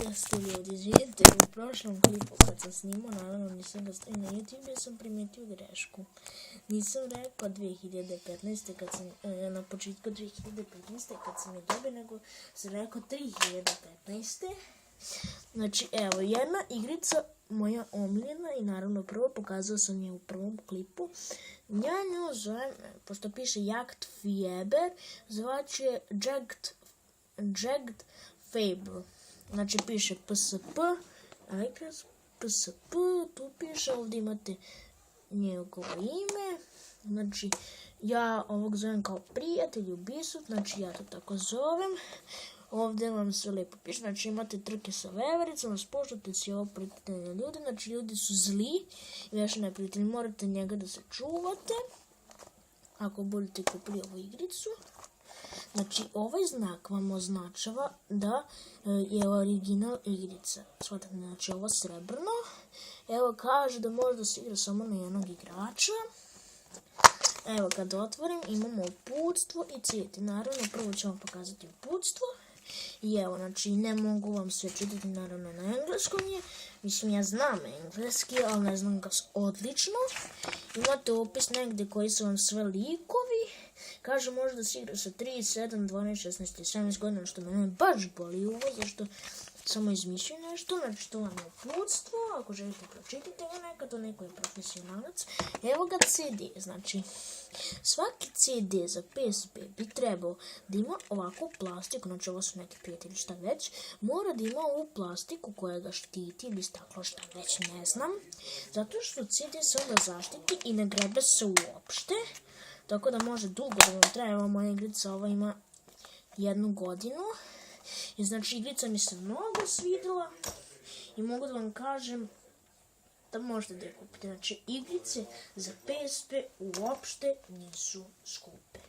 jeste ljudi, izvidite, u prošlom klipu kad sam snimao, naravno nisam ga stavio na YouTube, jer sam primijetio grešku. Nisam rekao 2015. kad sam, na početku 2015. kad sam je dobio, nego sam rekao 2015. Znači, evo, jedna igrica moja omiljena i naravno prvo pokazao sam je u prvom klipu. Ja nju zovem, pošto piše Jagdfieber, zvaće Jagged Fable. Znači piše PSP, PSP, tu piše, ovdje imate njegovo ime. Znači, ja ovog zovem kao prijatelj Ubisoft, znači ja to tako zovem. Ovdje vam sve lijepo piše, znači imate trke sa vevericama, spuštate si ovo prijateljne ljude, znači ljudi su zli i vaši neprijatelji, morate njega da se čuvate ako budete kupili ovu igricu. Znači, ovaj znak vam označava da je original igrica. Shvatate, znači ovo srebrno. Evo kaže da može da se igra samo na jednog igrača. Evo, kad otvorim, imamo uputstvo i cijeti. Naravno, prvo ću vam pokazati uputstvo. I evo, znači, ne mogu vam sve čitati, naravno, na engleskom je. Mislim, ja znam engleski, ali ne znam ga odlično. Imate opis negdje koji su vam sve likovi. Kaže, može da se igra sa 3, 7, 12, 16 i 17 godina, što mene baš boli uvo, zašto samo izmišljam nešto. Znači, to vam je uputstvo, ako želite pročitati ga nekad, to neko je profesionalac. Evo ga CD, znači, svaki CD za PSP bi trebao da ima ovakvu plastiku, znači ovo su neki prijatelji šta već, mora da ima ovu plastiku koja ga štiti ili staklo šta već, ne znam, zato što CD se onda zaštiti i ne grebe se uopšte. Tako da može dugo da vam traje, ova moja igrica, ova ima 1 godinu. I znači igrica mi se mnogo svidjela i mogu da vam kažem da možete da je kupite. Znači igrice za PSP uopšte nisu skupe.